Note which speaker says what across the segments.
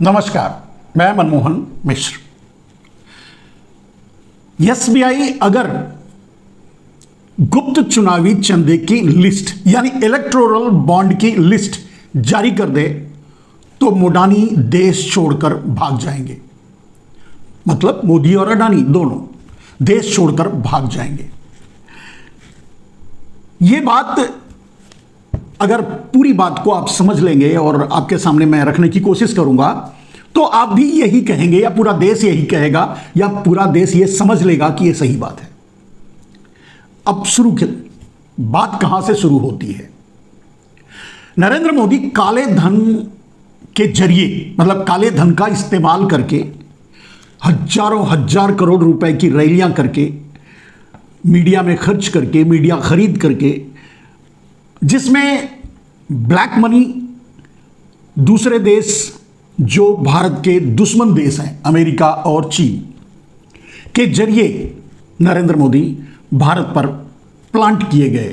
Speaker 1: नमस्कार, मैं मनमोहन मिश्र। एसबीआई अगर गुप्त चुनावी चंदे की लिस्ट यानी इलेक्टोरल बॉन्ड की लिस्ट जारी कर दे तो अडानी देश छोड़कर भाग जाएंगे। मतलब मोदी और अडानी दोनों देश छोड़कर भाग जाएंगे। ये बात अगर पूरी बात को आप समझ लेंगे और आपके सामने मैं रखने की कोशिश करूंगा तो आप भी यही कहेंगे या पूरा देश यही कहेगा या पूरा देश ये समझ लेगा कि ये सही बात है। अब बात कहां से शुरू होती है। नरेंद्र मोदी काले धन के जरिए मतलब काले धन का इस्तेमाल करके हजारों हजार करोड़ रुपए की रैलियां करके मीडिया में खर्च करके मीडिया खरीद करके जिसमें ब्लैक मनी दूसरे देश जो भारत के दुश्मन देश हैं अमेरिका और चीन के जरिए नरेंद्र मोदी भारत पर प्लांट किए गए,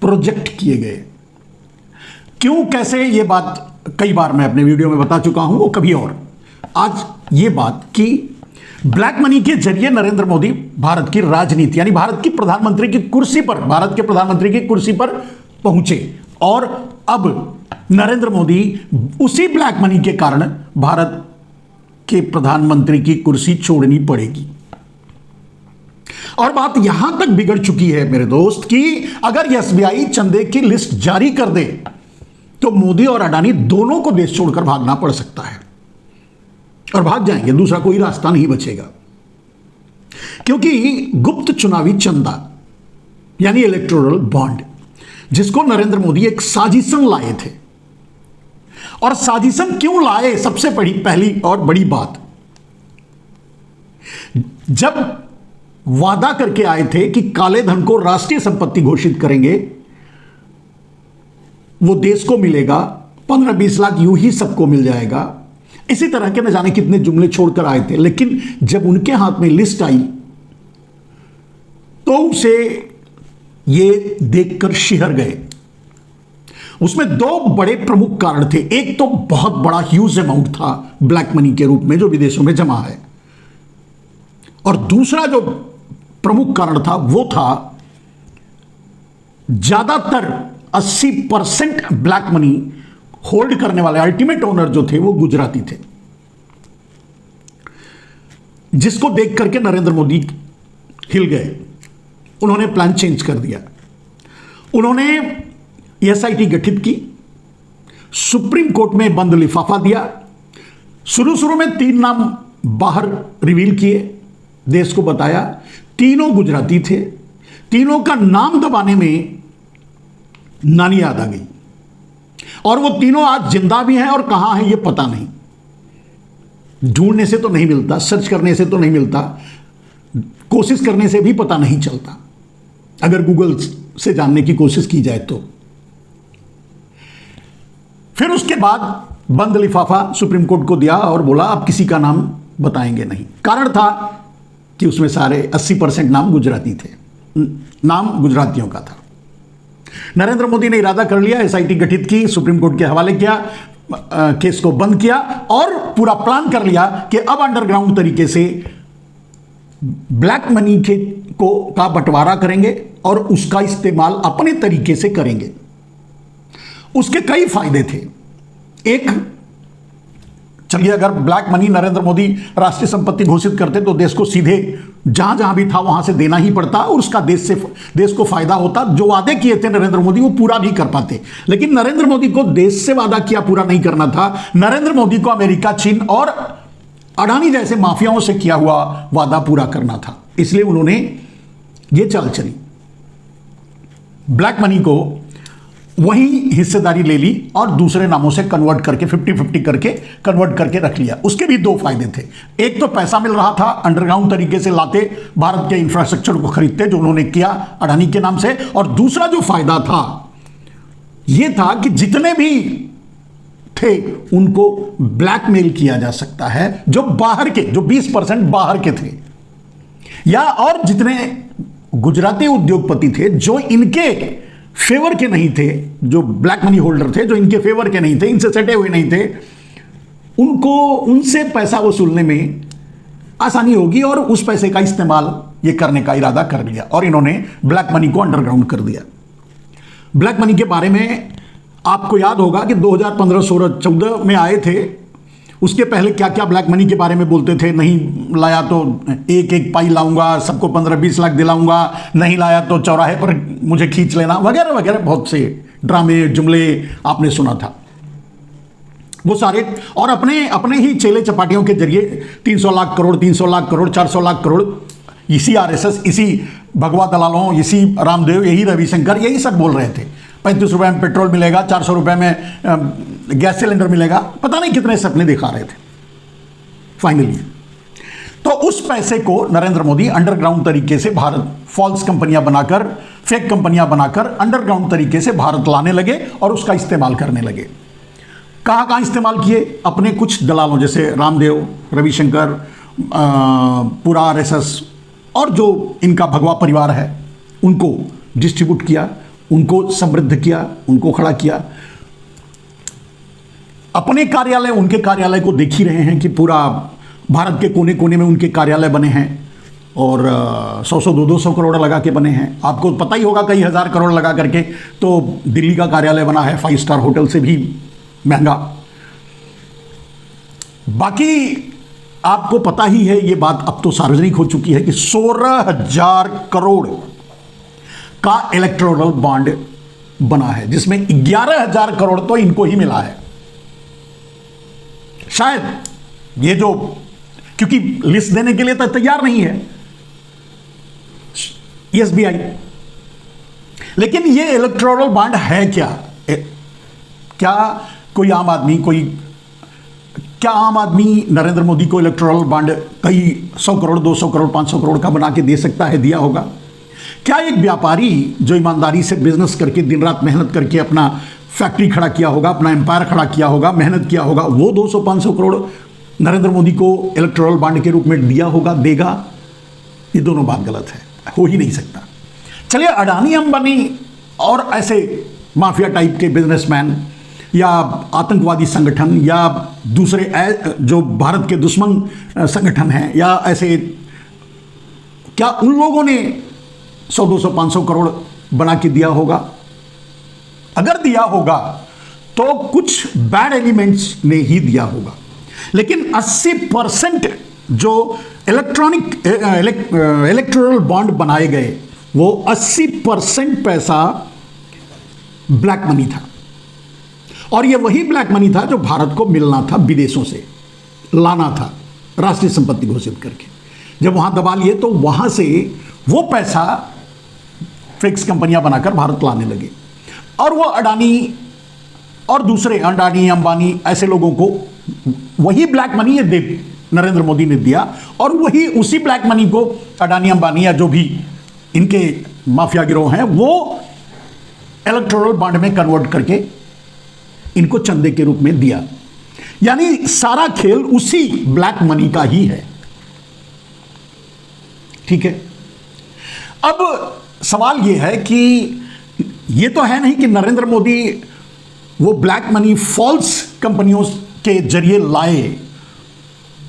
Speaker 1: प्रोजेक्ट किए गए। क्यों कैसे ये बात कई बार मैं अपने वीडियो में बता चुका हूं, वो कभी और। आज ये बात कि ब्लैक मनी के जरिए नरेंद्र मोदी भारत की राजनीति यानी भारत की प्रधानमंत्री की कुर्सी पर भारत के प्रधानमंत्री की कुर्सी पर पहुंचे और अब नरेंद्र मोदी उसी ब्लैक मनी के कारण भारत के प्रधानमंत्री की कुर्सी छोड़नी पड़ेगी। और बात यहां तक बिगड़ चुकी है मेरे दोस्त कि अगर एसबीआई चंदे की लिस्ट जारी कर दे तो मोदी और अडानी दोनों को देश छोड़कर भागना पड़ सकता है और भाग जाएंगे, दूसरा कोई रास्ता नहीं बचेगा। क्योंकि गुप्त चुनावी चंदा यानी इलेक्टोरल बॉन्ड जिसको नरेंद्र मोदी एक साजिशन लाए थे, और साजिशन क्यों लाए, सबसे पहली और बड़ी बात, जब वादा करके आए थे कि काले धन को राष्ट्रीय संपत्ति घोषित करेंगे, वो देश को मिलेगा, 15-20 लाख यूं ही सबको मिल जाएगा, इसी तरह के न जाने कितने जुमले छोड़कर आए थे। लेकिन जब उनके हाथ में लिस्ट आई तो उसे ये देखकर शिहर गए। उसमें दो बड़े प्रमुख कारण थे। एक तो बहुत बड़ा ह्यूज अमाउंट था ब्लैक मनी के रूप में जो विदेशों में जमा है, और दूसरा जो प्रमुख कारण था वो था ज्यादातर 80% ब्लैक मनी होल्ड करने वाले अल्टीमेट ओनर जो थे वो गुजराती थे, जिसको देख करके नरेंद्र मोदी हिल गए। उन्होंने प्लान चेंज कर दिया। उन्होंने एसआईटी गठित की, सुप्रीम कोर्ट में बंद लिफाफा दिया। शुरू में 3 नाम बाहर रिवील किए, देश को बताया, तीनों गुजराती थे। तीनों का नाम दबाने में नानी याद आ गई, और वो तीनों आज जिंदा भी हैं और कहां हैं ये पता नहीं। ढूंढने से तो नहीं मिलता, सर्च करने से तो नहीं मिलता, कोशिश करने से भी पता नहीं चलता, अगर गूगल से जानने की कोशिश की जाए तो। फिर उसके बाद बंद लिफाफा सुप्रीम कोर्ट को दिया और बोला अब किसी का नाम बताएंगे नहीं। कारण था कि उसमें सारे 80% नाम गुजराती थे, नाम गुजरातियों का था। नरेंद्र मोदी ने इरादा कर लिया, एसआईटी गठित की, सुप्रीम कोर्ट के हवाले किया, केस को बंद किया और पूरा प्लान कर लिया कि अब अंडरग्राउंड तरीके से ब्लैक मनी का बंटवारा करेंगे और उसका इस्तेमाल अपने तरीके से करेंगे। उसके कई फायदे थे। एक, चलिए अगर ब्लैक मनी नरेंद्र मोदी राष्ट्रीय संपत्ति घोषित करते तो देश को सीधे जहां जहां भी था वहां से देना ही पड़ता और उसका देश को फायदा होता। जो वादे किए थे नरेंद्र मोदी वो पूरा भी कर पाते, लेकिन नरेंद्र मोदी को देश से वादा किया पूरा नहीं करना था। नरेंद्र मोदी को अमेरिका, चीन और अडानी जैसे माफियाओं से किया हुआ वादा पूरा करना था। इसलिए उन्होंने ये चाल चली, ब्लैक मनी को वही हिस्सेदारी ले ली और दूसरे नामों से कन्वर्ट करके 50-50 करके कन्वर्ट करके रख लिया। उसके भी 2 फायदे थे। एक तो पैसा मिल रहा था, अंडरग्राउंड तरीके से लाते, भारत के इंफ्रास्ट्रक्चर को खरीदते, जो उन्होंने किया अडानी के नाम से। और दूसरा जो फायदा था यह था कि जितने भी थे उनको ब्लैकमेल किया जा सकता है, जो बाहर के, जो 20% बाहर के थे, या और जितने गुजराती उद्योगपति थे जो इनके फेवर के नहीं थे, जो ब्लैक मनी होल्डर थे जो इनके फेवर के नहीं थे, इनसे सटे हुए नहीं थे, उनको उनसे पैसा वसूलने में आसानी होगी और उस पैसे का इस्तेमाल ये करने का इरादा कर लिया और इन्होंने ब्लैक मनी को अंडरग्राउंड कर दिया। ब्लैक मनी के बारे में आपको याद होगा कि 2015-16-14 में आए थे। उसके पहले क्या क्या ब्लैक मनी के बारे में बोलते थे, नहीं लाया तो एक एक पाई लाऊंगा, सबको 15-20 लाख दिलाऊंगा, नहीं लाया तो चौराहे पर मुझे खींच लेना, वगैरह वगैरह बहुत से ड्रामे जुमले आपने सुना था। वो सारे और अपने अपने ही चेले चपाटियों के जरिए 300 लाख करोड़, 300 लाख करोड़, 400 लाख करोड़, इसी आरएसएस, इसी भगवा दलालों, इसी रामदेव, यही रविशंकर, यही सब बोल रहे थे 35 रुपए में पेट्रोल मिलेगा, 400 रुपए में गैस सिलेंडर मिलेगा, पता नहीं कितने सपने दिखा रहे थे। फाइनली तो उस पैसे को नरेंद्र मोदी अंडरग्राउंड तरीके से भारत, फॉल्स कंपनियां बनाकर, फेक कंपनियां बनाकर अंडरग्राउंड तरीके से भारत लाने लगे और उसका इस्तेमाल करने लगे। कहाँ कहाँ इस्तेमाल किए? अपने कुछ दलालों जैसे रामदेव, रविशंकर, पूरा आरएसएस और जो इनका भगवा परिवार है उनको डिस्ट्रीब्यूट किया, उनको समृद्ध किया, उनको खड़ा किया। अपने कार्यालय, उनके कार्यालय को देख ही रहे हैं कि पूरा भारत के कोने कोने में उनके कार्यालय बने हैं और 100-100, 200 करोड़ लगा के बने हैं। आपको पता ही होगा कई हज़ार करोड़ लगा करके तो दिल्ली का कार्यालय बना है, 5 स्टार होटल से भी महंगा। बाकी आपको पता ही है, ये बात अब तो सार्वजनिक हो चुकी है कि 16,000 करोड़ का इलेक्टोरल बॉन्ड बना है, जिसमें 11,000 करोड़ तो इनको ही मिला है। शायद ये जो, क्योंकि लिस्ट देने के लिए तो तैयार नहीं है एसबीआई, लेकिन ये इलेक्टोरल बॉन्ड है क्या? क्या कोई आम आदमी, क्या आम आदमी नरेंद्र मोदी को इलेक्टोरल बॉन्ड कई 100 करोड़, 200 करोड़, 500 करोड़ का बना के दे सकता है? दिया होगा क्या? एक व्यापारी जो ईमानदारी से बिजनेस करके दिन रात मेहनत करके अपना फैक्ट्री खड़ा किया होगा, अपना एम्पायर खड़ा किया होगा, मेहनत किया होगा, वो 200-500 करोड़ नरेंद्र मोदी को इलेक्टोरल बॉन्ड के रूप में दिया होगा, देगा? ये दोनों बात गलत है, हो ही नहीं सकता। चलिए, अडानी, अंबानी और ऐसे माफिया टाइप के बिजनेसमैन या आतंकवादी संगठन या दूसरे जो भारत के दुश्मन संगठन हैं या ऐसे, क्या उन लोगों ने 100, 200, 500 करोड़ बना के दिया होगा? अगर दिया होगा तो कुछ बैड एलिमेंट्स ने ही दिया होगा। लेकिन 80% जो इलेक्टोरल बॉन्ड बनाए गए, वो 80% पैसा ब्लैक मनी था। और ये वही ब्लैक मनी था जो भारत को मिलना था, विदेशों से लाना था, राष्ट्रीय संपत्ति घोषित करके। जब वहां दबा लिए तो वहां से वो पैसा फिक्स कंपनियां बनाकर भारत लाने लगे और वो अडानी और दूसरे अडानी, अंबानी, ऐसे लोगों को वही ब्लैक मनी ये नरेंद्र मोदी ने दिया और वही उसी ब्लैक मनी को अडानी, अंबानी या जो भी इनके माफिया गिरोह हैं वो इलेक्टोरल बॉन्ड में कन्वर्ट करके इनको चंदे के रूप में दिया। यानी सारा खेल उसी ब्लैक मनी का ही है। ठीक है, अब सवाल यह है कि यह तो है नहीं कि नरेंद्र मोदी वो ब्लैक मनी फॉल्स कंपनियों के जरिए लाए,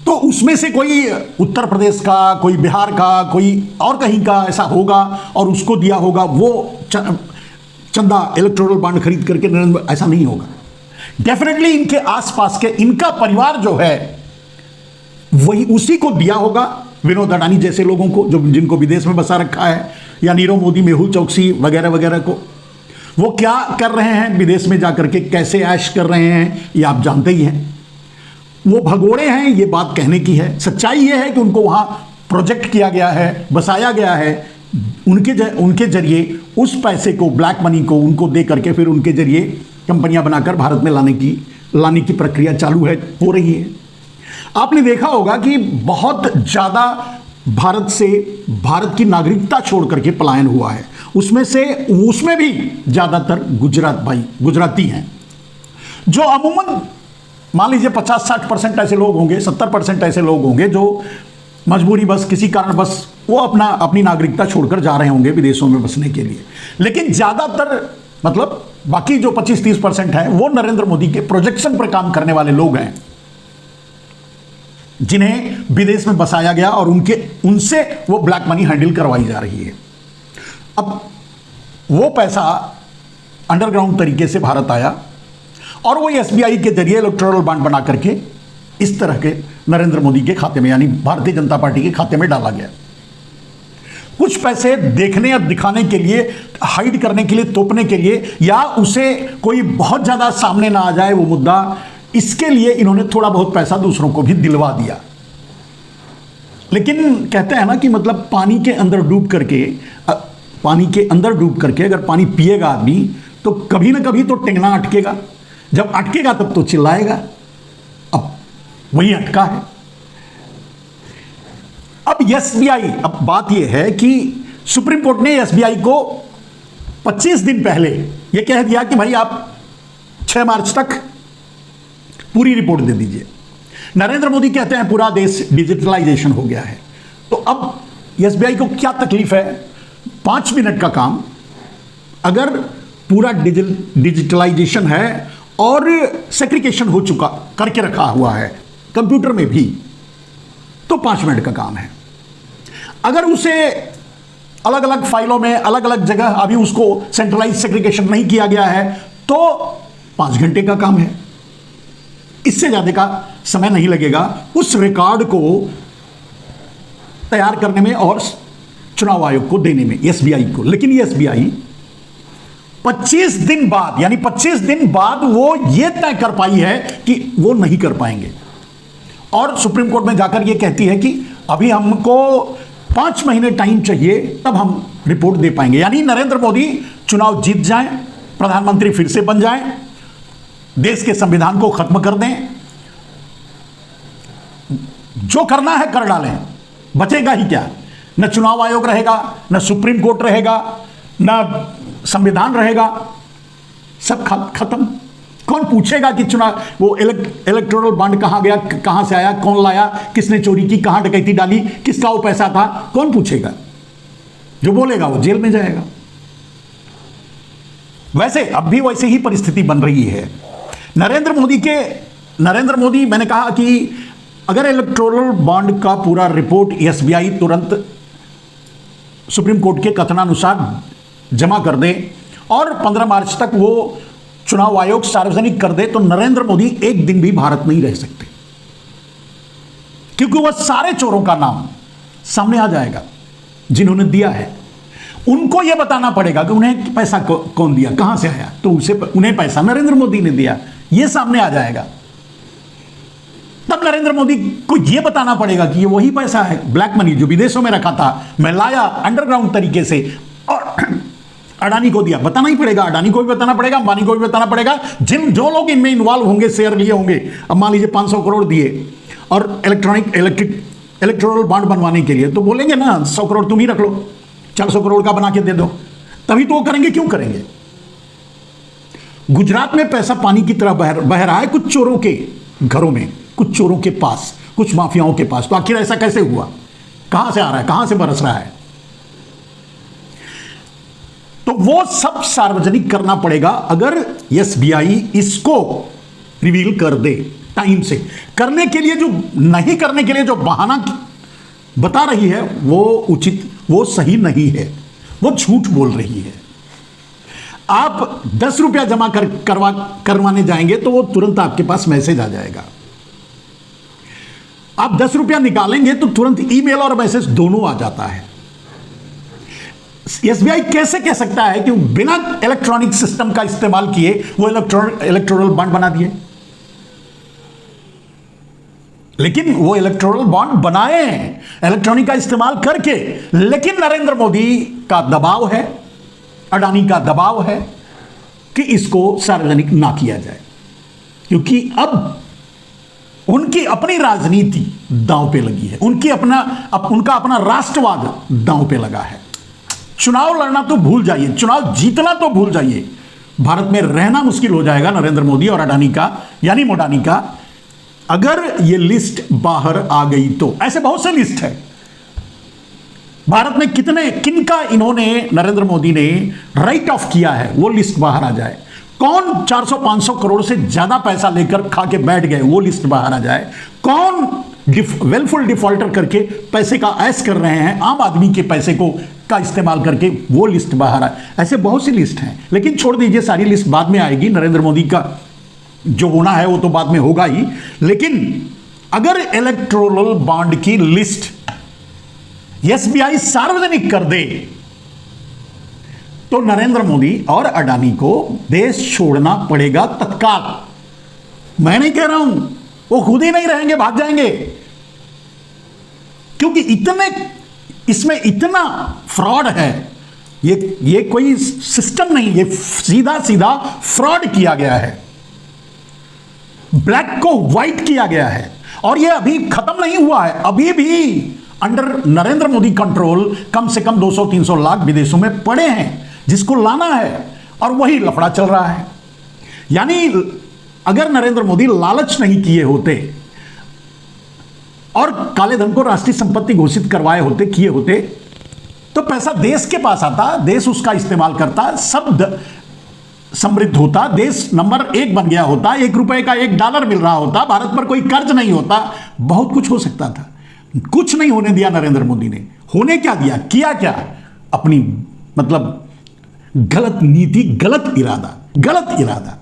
Speaker 1: तो उसमें से कोई उत्तर प्रदेश का, कोई बिहार का, कोई और कहीं का ऐसा होगा और उसको दिया होगा वो चंदा इलेक्टोरल बॉन्ड खरीद करके नरेंद्र, ऐसा नहीं होगा। डेफिनेटली इनके आसपास के, इनका परिवार जो है वही उसी को दिया होगा, विनोद अडानी जैसे लोगों को, जो जिनको विदेश में बसा रखा है, या नीरव मोदी, मेहुल चौकसी वगैरह वगैरह को। वो क्या कर रहे हैं विदेश में जाकर के, कैसे ऐश कर रहे हैं, ये आप जानते ही हैं। वो भगोड़े हैं, ये बात कहने की है। सच्चाई ये है कि उनको वहां प्रोजेक्ट किया गया है, बसाया गया है, उनके जरिए उस पैसे को, ब्लैक मनी को उनको दे करके फिर उनके जरिए कंपनियां बनाकर भारत में लाने की प्रक्रिया चालू है, हो रही है। आपने देखा होगा कि बहुत ज़्यादा भारत की नागरिकता छोड़ करके पलायन हुआ है। उसमें भी ज़्यादातर गुजराती हैं, जो अमूमन मान लीजिए 50-60% ऐसे लोग होंगे, 70% ऐसे लोग होंगे जो मजबूरी बस, किसी कारण बस वो अपनी नागरिकता छोड़कर जा रहे होंगे विदेशों में बसने के लिए। लेकिन ज़्यादातर, मतलब बाकी जो 25-30% है वो नरेंद्र मोदी के प्रोजेक्शन पर काम करने वाले लोग हैं। जिन्हें विदेश में बसाया गया और उनसे वो ब्लैक मनी हैंडल करवाई जा रही है। अब वो पैसा अंडरग्राउंड तरीके से भारत आया और वो एसबीआई के जरिए इलेक्टोरल बॉन्ड बना करके इस तरह के नरेंद्र मोदी के खाते में, यानी भारतीय जनता पार्टी के खाते में डाला गया। कुछ पैसे देखने या दिखाने के लिए, हाइड करने के लिए, तोपने के लिए, या उसे कोई बहुत ज्यादा सामने ना आ जाए वो मुद्दा, इसके लिए इन्होंने थोड़ा बहुत पैसा दूसरों को भी दिलवा दिया। लेकिन कहते हैं ना कि मतलब पानी के अंदर डूब करके अगर पानी पिएगा आदमी तो कभी ना कभी तो टेंगना अटकेगा। जब अटकेगा तब तो चिल्लाएगा। अब वही अटका है। अब एसबीआई, अब बात यह है कि सुप्रीम कोर्ट ने एसबीआई को 25 दिन पहले यह कह दिया कि भाई आप 6 मार्च तक पूरी रिपोर्ट दे दीजिए। नरेंद्र मोदी कहते हैं पूरा देश डिजिटलाइजेशन हो गया है। तो अब एसबीआई को क्या तकलीफ है? 5 मिनट का काम, अगर पूरा डिजिटलाइजेशन है और सेग्रीगेशन हो चुका, करके रखा हुआ है कंप्यूटर में भी, तो 5 मिनट का काम है। अगर उसे अलग अलग फाइलों में, अलग अलग जगह अभी उसको सेंट्रलाइज सेग्रीगेशन नहीं किया गया है तो 5 घंटे का काम है। इससे ज्यादा का समय नहीं लगेगा उस रिकॉर्ड को तैयार करने में और चुनाव आयोग को देने में, एसबीआई को। लेकिन ये एसबीआई 25 दिन बाद, यानी 25 दिन बाद वो ये तय कर पाई है कि वो नहीं कर पाएंगे और सुप्रीम कोर्ट में जाकर ये कहती है कि अभी हमको 5 महीने टाइम चाहिए, तब हम रिपोर्ट दे पाएंगे। यानी नरेंद्र मोदी चुनाव जीत जाएं, प्रधानमंत्री फिर से बन जाएं, देश के संविधान को खत्म कर दें, जो करना है कर डालें, बचेगा ही क्या? न चुनाव आयोग रहेगा, न सुप्रीम कोर्ट रहेगा, न संविधान रहेगा, सब खत्म। कौन पूछेगा कि चुनाव वो इलेक्टोरल बॉन्ड कहां गया, कहां से आया, कौन लाया, किसने चोरी की, कहां डकैती डाली, किसका वो पैसा था? कौन पूछेगा? जो बोलेगा वो जेल में जाएगा। वैसे अब भी वैसे ही परिस्थिति बन रही है। नरेंद्र मोदी, मैंने कहा कि अगर इलेक्टोरल बॉन्ड का पूरा रिपोर्ट एसबीआई तुरंत सुप्रीम कोर्ट के कथनानुसार जमा कर दे और 15 मार्च तक वो चुनाव आयोग सार्वजनिक कर दे, तो नरेंद्र मोदी एक दिन भी भारत नहीं रह सकते, क्योंकि वह सारे चोरों का नाम सामने आ जाएगा जिन्होंने दिया है। उनको यह बताना पड़ेगा कि उन्हें पैसा कौन दिया, कहां से आया, तो उन्हें पैसा नरेंद्र मोदी ने दिया, यह सामने आ जाएगा। तब नरेंद्र मोदी को यह बताना पड़ेगा कि ये वही पैसा है, ब्लैक मनी, जो विदेशों में रखा था, मैं लाया अंडरग्राउंड तरीके से और अडानी को दिया। बताना ही पड़ेगा, अडानी को भी बताना पड़ेगा, अंबानी को भी बताना पड़ेगा, जो लोग इनमें इन्वॉल्व होंगे, शेयर लिए होंगे। अब मान लीजिए 500 करोड़ दिए और इलेक्टोरल बॉन्ड बनवाने के लिए, तो बोलेंगे ना 100 करोड़ तुम ही रख लो, 400 करोड़ का बना के दे दो, तभी तो वो करेंगे। क्यों करेंगे? गुजरात में पैसा पानी की तरह बह रहा है कुछ चोरों के घरों में, कुछ चोरों के पास, कुछ माफियाओं के पास। तो आखिर ऐसा कैसे हुआ? कहां से आ रहा है, कहां से बरस रहा है? तो वो सब सार्वजनिक करना पड़ेगा अगर एसबीआई इसको रिवील कर दे टाइम से। करने के लिए, जो नहीं करने के लिए जो बहाना बता रही है वो उचित, वो सही नहीं है, वो झूठ बोल रही है। आप 10 रुपया जमा करवाने जाएंगे तो वो तुरंत आपके पास मैसेज आ जाएगा। आप 10 रुपया निकालेंगे तो तुरंत ईमेल और मैसेज दोनों आ जाता है। एसबीआई कैसे कह सकता है कि बिना इलेक्ट्रॉनिक सिस्टम का इस्तेमाल किए वो इलेक्टोरल बॉन्ड बना दिए? लेकिन वो इलेक्टोरल बॉन्ड बनाए इलेक्ट्रॉनिक का इस्तेमाल करके, लेकिन नरेंद्र मोदी का दबाव है, अडानी का दबाव है कि इसको सार्वजनिक ना किया जाए, क्योंकि अब उनकी अपनी राजनीति दांव पे लगी है, उनका अपना राष्ट्रवाद दांव पे लगा है। चुनाव लड़ना तो भूल जाइए, चुनाव जीतना तो भूल जाइए, भारत में रहना मुश्किल हो जाएगा नरेंद्र मोदी और अडानी का, यानी मोडानी का, अगर ये लिस्ट बाहर आ गई तो। ऐसे बहुत से लिस्ट है भारत में, किनका इन्होंने, नरेंद्र मोदी ने राइट ऑफ किया है, वो लिस्ट बाहर आ जाए। कौन 400-500 करोड़ से ज्यादा पैसा लेकर खा के बैठ गए, वो लिस्ट बाहर आ जाए। कौन वेलफुल डिफॉल्टर करके पैसे का ऐश कर रहे हैं, आम आदमी के पैसे को का इस्तेमाल करके, वो लिस्ट बाहर आए। ऐसे बहुत सी लिस्ट हैं, लेकिन छोड़ दीजिए, सारी लिस्ट बाद में आएगी। नरेंद्र मोदी का जो होना है वो तो बाद में होगा ही। लेकिन अगर इलेक्टोरल बॉन्ड की लिस्ट एसबीआई सार्वजनिक कर दे तो नरेंद्र मोदी और अडानी को देश छोड़ना पड़ेगा तत्काल। मैं नहीं कह रहा हूं, वो खुद ही नहीं रहेंगे, भाग जाएंगे, क्योंकि इसमें इतना फ्रॉड है। ये कोई सिस्टम नहीं, ये सीधा सीधा फ्रॉड किया गया है, ब्लैक को व्हाइट किया गया है। और ये अभी खत्म नहीं हुआ है, अभी भी अंडर नरेंद्र मोदी कंट्रोल कम से कम 200-300 लाख विदेशों में पड़े हैं, जिसको लाना है, और वही लफड़ा चल रहा है। यानी अगर नरेंद्र मोदी लालच नहीं किए होते और काले धन को राष्ट्रीय संपत्ति घोषित करवाए होते, किए होते, तो पैसा देश के पास आता, देश उसका इस्तेमाल करता, सब समृद्ध होता, देश नंबर 1 बन गया होता, ₹1 का $1 मिल रहा होता, भारत पर कोई कर्ज नहीं होता, बहुत कुछ हो सकता था। कुछ नहीं होने दिया नरेंद्र मोदी ने। होने क्या दिया, किया क्या? अपनी मतलब गलत नीति, गलत इरादा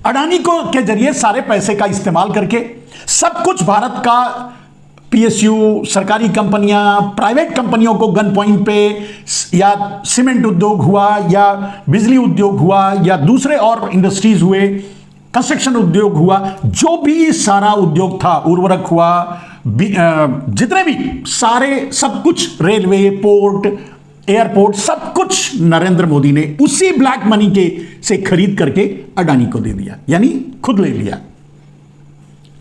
Speaker 1: अडानी को के जरिए सारे पैसे का इस्तेमाल करके सब कुछ भारत का पीएसयू, सरकारी कंपनियां, प्राइवेट कंपनियों को गन पॉइंट पे, या सीमेंट उद्योग हुआ, या बिजली उद्योग हुआ, या दूसरे और इंडस्ट्रीज हुए, कंस्ट्रक्शन उद्योग हुआ, जो भी सारा उद्योग था, उर्वरक हुआ, जितने भी सारे, सब कुछ, रेलवे, पोर्ट, एयरपोर्ट, सब कुछ नरेंद्र मोदी ने उसी ब्लैक मनी के से खरीद करके अडानी को दे दिया, यानी खुद ले लिया।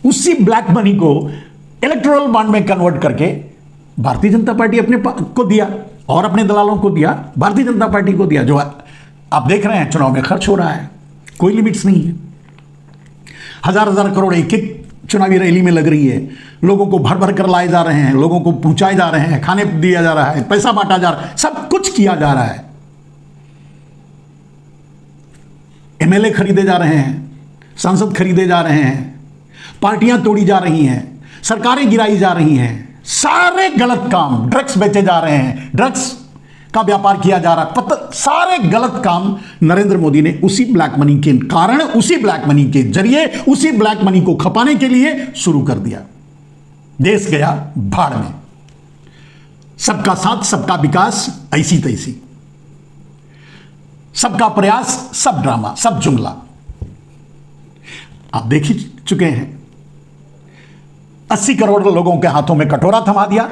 Speaker 1: उसी ब्लैक मनी को इलेक्टोरल बॉन्ड में कन्वर्ट करके भारतीय जनता पार्टी अपने को दिया और अपने दलालों को दिया, भारतीय जनता पार्टी को दिया, जो आप देख रहे हैं चुनाव में खर्च हो रहा है, कोई लिमिट्स नहीं है। हजार करोड़ एक चुनावी रैली में लग रही है, लोगों को भर भर कर लाए जा रहे हैं, लोगों को पहुंचाए जा रहे हैं, खाने दिया जा रहा है, पैसा बांटा जा रहा है, सब कुछ किया जा रहा है। एमएलए खरीदे जा रहे हैं, सांसद खरीदे जा रहे हैं, पार्टियां तोड़ी जा रही हैं, सरकारें गिराई जा रही हैं, सारे गलत काम, ड्रग्स बेचे जा रहे हैं, ड्रग्स का व्यापार किया जा रहा है, सारे गलत काम नरेंद्र मोदी ने उसी ब्लैक मनी के कारण, उसी ब्लैक मनी के जरिए, उसी ब्लैक मनी को खपाने के लिए शुरू कर दिया। देश गया भाड़ में। सबका साथ, सबका विकास, ऐसी तैसी, सबका प्रयास, सब ड्रामा, सब जुमला। आप देख ही चुके हैं, 80 करोड़ लोगों के हाथों में कटोरा थमा दिया,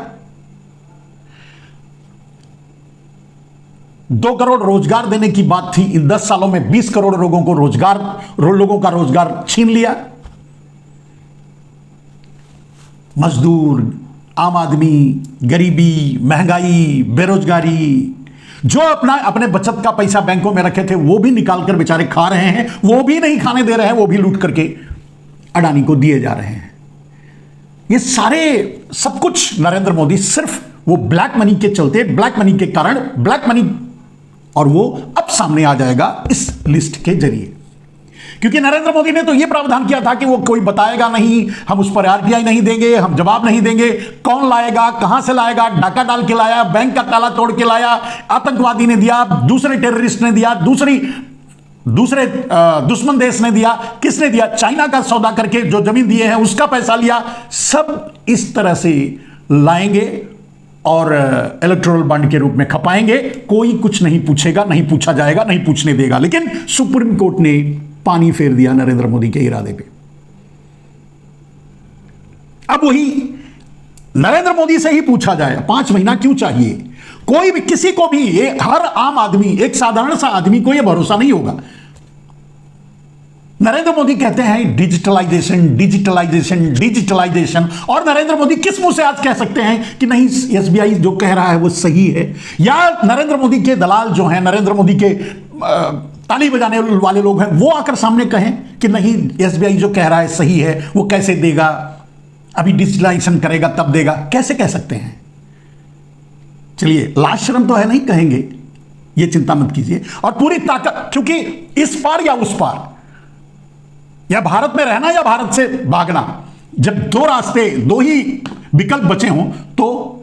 Speaker 1: 2 करोड़ रोजगार देने की बात थी, इन 10 सालों में 20 करोड़ लोगों का रोजगार छीन लिया। मजदूर, आम आदमी, गरीबी, महंगाई, बेरोजगारी, जो अपने बचत का पैसा बैंकों में रखे थे वो भी निकाल कर बेचारे खा रहे हैं, वो भी नहीं खाने दे रहे हैं, वो भी लूट करके अडानी को दिए जा रहे हैं। ये सारे सब कुछ नरेंद्र मोदी सिर्फ वो ब्लैक मनी के चलते, ब्लैक मनी के कारण, ब्लैक मनी, और वो अब सामने आ जाएगा इस लिस्ट के जरिए, क्योंकि नरेंद्र मोदी ने तो यह प्रावधान किया था कि वो कोई बताएगा नहीं, हम उस पर आरटीआई नहीं देंगे, हम जवाब नहीं देंगे, कौन लाएगा, कहां से लाएगा, डाका डाल के लाया, बैंक का ताला तोड़ के लाया, आतंकवादी ने दिया, दूसरे टेररिस्ट ने दिया, दूसरे दुश्मन देश ने दिया, किसने दिया, चाइना का सौदा करके जो जमीन दिए हैं उसका पैसा लिया, सब इस तरह से लाएंगे और इलेक्टोरल बॉन्ड के रूप में खपाएंगे। कोई कुछ नहीं पूछेगा, नहीं पूछा जाएगा, नहीं पूछने देगा। लेकिन सुप्रीम कोर्ट ने पानी फेर दिया नरेंद्र मोदी के इरादे पे। अब वही नरेंद्र मोदी से ही पूछा जाए, 5 महीना क्यों चाहिए? कोई भी, किसी को भी, हर आम आदमी, एक साधारण सा आदमी को यह भरोसा नहीं होगा। नरेंद्र मोदी कहते हैं डिजिटलाइजेशन, डिजिटलाइजेशन, डिजिटलाइजेशन, और नरेंद्र मोदी किस मुंह से आज कह सकते हैं कि नहीं, एसबीआई जो कह रहा है वो सही है? या नरेंद्र मोदी के दलाल जो हैं, नरेंद्र मोदी के ताली बजाने वाले लोग हैं, वो आकर सामने कहें कि नहीं, एसबीआई जो कह रहा है सही है? वो कैसे देगा? अभी डिजिटलाइजेशन करेगा तब देगा, कैसे कह सकते हैं? चलिए, लाज शर्म तो है, नहीं कहेंगे, ये चिंता मत कीजिए। और पूरी ताकत, क्योंकि इस पार या उस पार, या भारत में रहना या भारत से भागना, जब दो रास्ते, दो ही विकल्प बचे हों, तो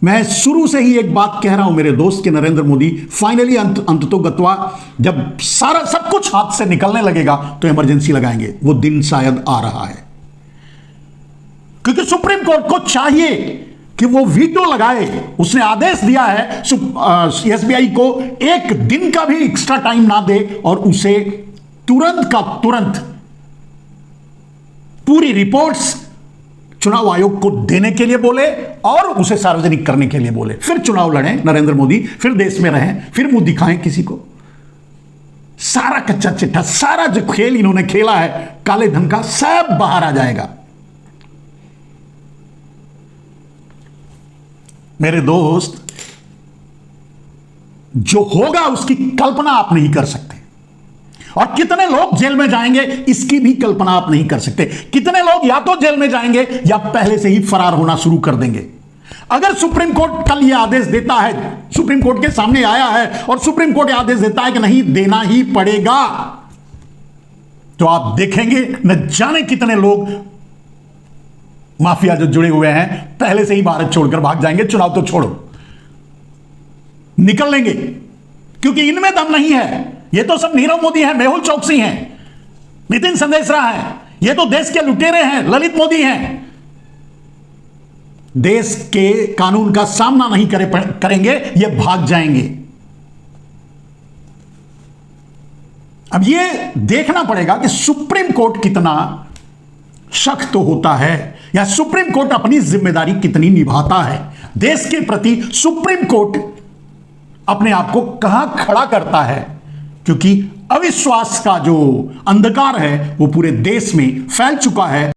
Speaker 1: मैं शुरू से ही एक बात कह रहा हूं मेरे दोस्त के नरेंद्र मोदी, फाइनली अंत गत्वा जब सारा सब कुछ हाथ से निकलने लगेगा तो इमरजेंसी लगाएंगे। वो दिन शायद आ रहा है, क्योंकि सुप्रीम कोर्ट को चाहिए कि वो वीटो लगाए। उसने आदेश दिया है एसबीआई को एक दिन का भी एक्स्ट्रा टाइम ना दे और उसे तुरंत का तुरंत पूरी रिपोर्ट्स चुनाव आयोग को देने के लिए बोले और उसे सार्वजनिक करने के लिए बोले। फिर चुनाव लड़ें नरेंद्र मोदी, फिर देश में रहें, फिर मुंह दिखाएं किसी को। सारा कच्चा चिट्ठा, सारा जो खेल इन्होंने खेला है काले धन का, सब बाहर आ जाएगा। मेरे दोस्त, जो होगा उसकी कल्पना आप नहीं कर सकते, और कितने लोग जेल में जाएंगे इसकी भी कल्पना आप नहीं कर सकते। कितने लोग या तो जेल में जाएंगे या पहले से ही फरार होना शुरू कर देंगे। अगर सुप्रीम कोर्ट कल यह आदेश देता है, सुप्रीम कोर्ट के सामने आया है और सुप्रीम कोर्ट यह आदेश देता है कि नहीं देना ही पड़ेगा, तो आप देखेंगे न जाने कितने लोग माफिया जो जुड़े हुए हैं पहले से ही भारत छोड़कर भाग जाएंगे। चुनाव तो छोड़ो, निकल लेंगे, क्योंकि इनमें दम नहीं है। ये तो सब नीरव मोदी हैं, मेहुल चौकसी हैं, नितिन संदेशरा हैं, ये तो देश के लुटेरे हैं, ललित मोदी हैं। देश के कानून का सामना नहीं करेंगे, ये भाग जाएंगे। अब ये देखना पड़ेगा कि सुप्रीम कोर्ट कितना सख्त होता है या सुप्रीम कोर्ट अपनी जिम्मेदारी कितनी निभाता है। देश के प्रति सुप्रीम कोर्ट अपने आप को कहां खड़ा करता है, क्योंकि अविश्वास का जो अंधकार है वो पूरे देश में फैल चुका है।